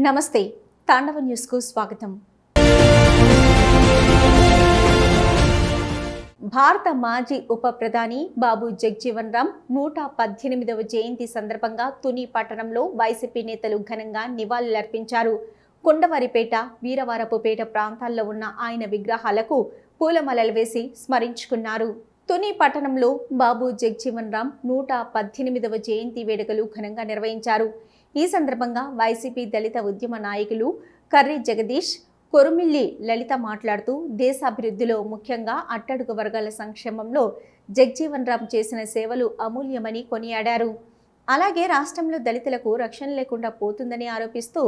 నమస్తే తాండవ న్యూస్కు స్వాగతం. భారత మాజీ ఉప ప్రధాని బాబు జగజ్జీవన్ రామ్ 118వ జయంతి సందర్భంగా తుని పట్టణంలో వైసీపీ నేతలు ఘనంగా నివాళులర్పించారు. కొండవరిపేట, వీరవరపుపేట ప్రాంతాల్లో ఉన్న ఆయన విగ్రహాలకు పూలమాలలు వేసి స్మరించుకున్నారు. తుని పట్టణంలో బాబు జగజ్జీవన్ రామ్ 118వ జయంతి వేడుకలు ఘనంగా నిర్వహించారు. ఈ సందర్భంగా వైసీపీ దళిత ఉద్యమ నాయకులు కర్రి జగదీష్, కొరుమిల్లి లలిత మాట్లాడుతూ దేశాభివృద్ధిలో ముఖ్యంగా అట్టడుగు వర్గాల సంక్షేమంలో జగజ్జీవన్ రామ్ చేసిన సేవలు అమూల్యమని కొనియాడారు. అలాగే రాష్ట్రంలో దళితులకు రక్షణ లేకుండా పోతుందని ఆరోపిస్తూ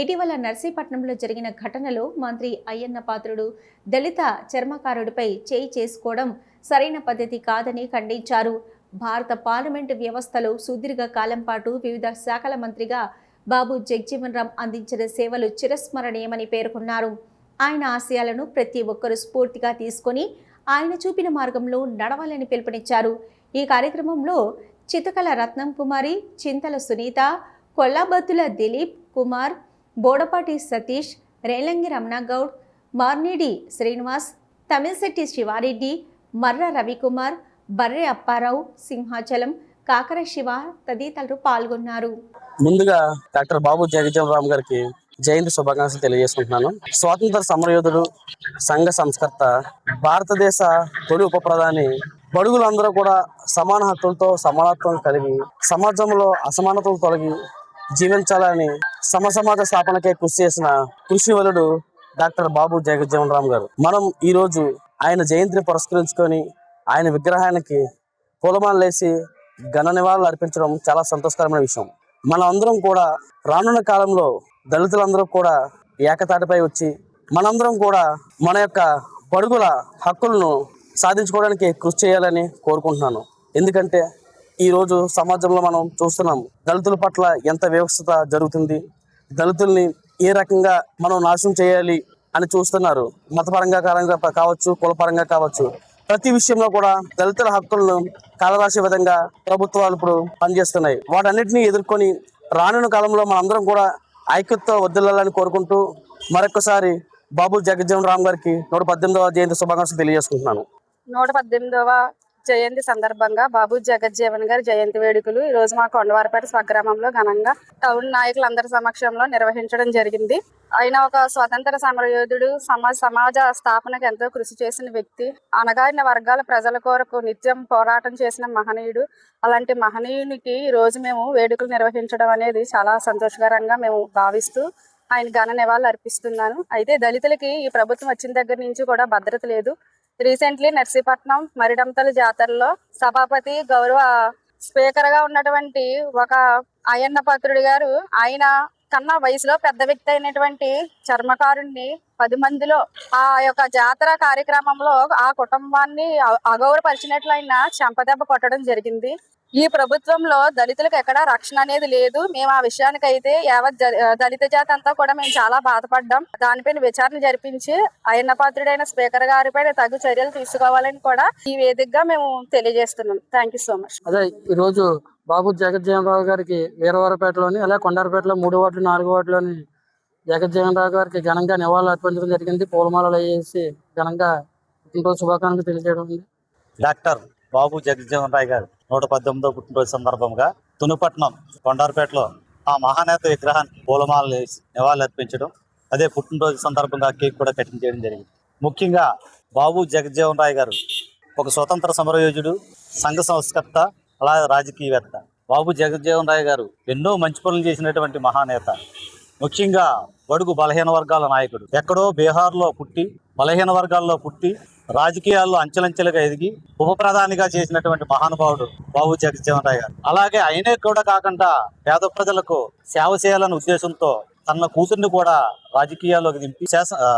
ఇటీవల నర్సీపట్నంలో జరిగిన ఘటనలో మంత్రి అయ్యన్న పాత్రుడు దళిత చర్మకారుడిపై చేయి చేసుకోవడం సరైన పద్ధతి కాదని ఖండించారు. భారత పార్లమెంటు వ్యవస్థలో సుదీర్ఘ కాలం పాటు వివిధ శాఖల మంత్రిగా బాబు జగజ్జీవన్ రామ్ అందించిన సేవలు చిరస్మరణీయమని పేర్కొన్నారు. ఆయన ఆశయాలను ప్రతి ఒక్కరూ స్ఫూర్తిగా తీసుకొని ఆయన చూపిన మార్గంలో నడవాలని పిలుపునిచ్చారు. ఈ కార్యక్రమంలో చితకల రత్నం కుమారి, చింతల సునీత, కొల్లాబత్తుల దిలీప్ కుమార్, బోడపాటి సతీష్, రేలంగి రమణగౌడ్, మార్నిడి శ్రీనివాస్, తమిళశెట్టి శివారెడ్డి, మర్ర రవికుమార్, బర్రె అప్పారావు, సింహాచలం, కాకర శివ తదితరులు పాల్గొన్నారు. ముందుగా డాక్టర్ బాబు జగజ్జీవన్ రామ్ గారికి జయంతి శుభాకాంక్షలు తెలియజేసుకుంటున్నాను. స్వాతంత్ర సమరయోధుడు, సంఘ సంస్కర్త, భారతదేశ తొలి ఉప ప్రధాని, బడుగులందరూ కూడా సమాన హక్కులతో సమానత్వం కలిగి సమాజంలో అసమానతలు తొలగి జీవించాలని సమసమాజ స్థాపనకే కృషి చేసిన కృషివలుడు డాక్టర్ బాబు జగజ్జీవన్ రామ్ గారు. మనం ఈరోజు ఆయన జయంతిని పురస్కరించుకొని ఆయన విగ్రహానికి పూలమాలలేసి ఘన నివాళులు అర్పించడం చాలా సంతోషకరమైన విషయం. మనం అందరం కూడా రానున్న కాలంలో దళితులందరూ కూడా ఏకతాటిపై వచ్చి మనందరం కూడా మన యొక్క బడుగుల హక్కులను సాధించుకోవడానికి కృషి చేయాలని కోరుకుంటున్నాను. ఎందుకంటే ఈరోజు సమాజంలో మనం చూస్తున్నాం దళితుల పట్ల ఎంత వివక్షత జరుగుతుంది, దళితుల్ని ఏ రకంగా మనం నాశనం చేయాలి అని చూస్తున్నారు. మతపరంగా కావచ్చు, కులపరంగా కావచ్చు, ప్రతి విషయంలో కూడా దళితుల హక్కులను కాలరాసే విధంగా ప్రభుత్వాలు ఇప్పుడు పనిచేస్తున్నాయి. వాటన్నిటినీ ఎదుర్కొని రానున్న కాలంలో మనందరం కూడా ఐక్యతతో వర్ధిల్లాలని కోరుకుంటూ మరొకసారి బాబు జగజ్జీవన్ రామ్ గారికి 118వ జయంతి శుభాకాంక్షలు తెలియజేసుకుంటున్నాను. 118వ జయంతి సందర్భంగా బాబు జగజ్జీవన్ గారి జయంతి వేడుకలు ఈ రోజు మా కొండవారిపేట స్వగ్రామంలో ఘనంగా టౌన్ నాయకులందరి సమక్షంలో నిర్వహించడం జరిగింది. ఆయన ఒక స్వతంత్ర సమరయోధుడు, సమాజ స్థాపనకు ఎంతో కృషి చేసిన వ్యక్తి, అణగారిన వర్గాల ప్రజల కొరకు నిత్యం పోరాటం చేసిన మహనీయుడు. అలాంటి మహనీయునికి ఈ రోజు మేము వేడుకలు నిర్వహించడం అనేది చాలా సంతోషకరంగా మేము భావిస్తూ ఆయన ఘన నివాళులు అర్పిస్తున్నాను. అయితే దళితులకి ఈ ప్రభుత్వం వచ్చిన దగ్గర నుంచి కూడా భద్రత లేదు. రీసెంట్లీ నర్సీపట్నం మరిడంతల జాతరలో సభాపతి గౌరవ స్పీకర్ గా ఉన్నటువంటి ఒక అయ్యన్న పాత్రుడు గారు ఆయన కన్నా వయసులో పెద్ద వ్యక్తి అయినటువంటి చర్మకారుణ్ణి 10 మందిలో ఆ యొక్క జాతర కార్యక్రమంలో ఆ కుటుంబాన్ని అగౌరవపరిచినట్లు ఆయన చెంపదెబ్బ కొట్టడం జరిగింది. ఈ ప్రభుత్వంలో దళితులకు ఎక్కడా రక్షణ అనేది లేదు. మేము ఆ విషయానికైతే యావత్ దళిత జాతి అంతా కూడా మేము చాలా బాధపడ్డాం. దానిపైన విచారణ జరిపించి అయ్యన్న పాత్రుడైన స్పీకర్ గారిపై తగు చర్యలు తీసుకోవాలని కూడా ఈ వేదికగా మేము తెలియజేస్తున్నాం. Thank you so much. అదే ఈ రోజు బాబు జగజ్జీవన్ రావు గారికి వీరవరపేటలోని అలాగే కొండారపేటలో 3 వార్డులు 4 వార్డులోని జగజ్జీవన్ రావు గారికి ఘనంగా నివాళులు అర్పించడం జరిగింది. పూలమాలలు వేసి ఘనంగా పుట్టినరోజు శుభాకాంక్షలు తెలియజేయడం. డాక్టర్ బాబు జగజ్జీవన్ రావు గారు 118వ పుట్టినరోజు సందర్భంగా తునిపట్నం కొండారపేటలో ఆ మహానేత విగ్రహానికి పూలమాలలు వేసి నివాళులు అర్పించడం, అదే పుట్టినరోజు సందర్భంగా కేక్ కూడా కటింగ్ చేయడం జరిగింది. ముఖ్యంగా బాబు జగజ్జీవన్ రావు గారు ఒక స్వతంత్ర సమరయోధుడు, సంఘ సంస్కర్త, అలాగే రాజకీయవేత్త. బాబు జగజ్జీవన్ రావు గారు ఎన్నో మంచి పనులు చేసినటువంటి మహానేత. ముఖ్యంగా బడుగు బలహీన వర్గాల నాయకుడు. ఎక్కడో బీహార్లో పుట్టి బలహీన వర్గాల్లో పుట్టి రాజకీయాల్లో అంచెలంచెలుగా ఎదిగి ఉప ప్రధానిగా చేసినటువంటి మహానుభావుడు బాబు జగజ్జీవన్ రావు గారు. అలాగే ఆయనే కూడా కాకుండా పేద ప్రజలకు సేవ చేయాలనే ఉద్దేశంతో తన కూతుర్ని కూడా రాజకీయాల్లోకి దింపి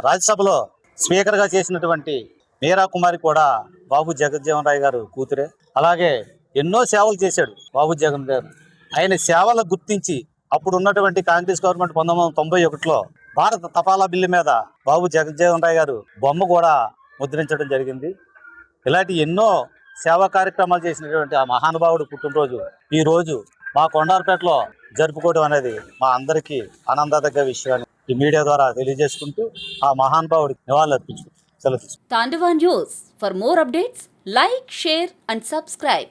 రాజ్యసభలో స్పీకర్ గా చేసినటువంటి మీరా కుమారి కూడా బాబు జగజ్జీవన్ రావు గారు కూతురే. అలాగే ఎన్నో సేవలు చేశాడు బాబు జగన్ గారు. ఆయన సేవలను గుర్తించి అప్పుడు ఉన్నటువంటి కాంగ్రెస్ గవర్నమెంట్ 1991లో భారత తపాలా బిల్లు మీద బాబు జగజ్జీవన్ రావు గారు బొమ్మ కూడా ముద్రించడం జరిగింది. ఇలాంటి ఎన్నో సేవా కార్యక్రమాలు చేసినటువంటి ఆ మహానుభావుడు పుట్టినరోజు ఈ రోజు మా కొండారపేటలో జరుపుకోవడం అనేది మా అందరికీ ఆనందదగ్గ విషయాన్ని ఈ మీడియా ద్వారా తెలియజేసుకుంటూ ఆ మహానుభావుడికి నివాళులు అర్పించుకుంటాం. సెలవు తీసుకుంటాం. Tandava News. For more updates, like, share and subscribe.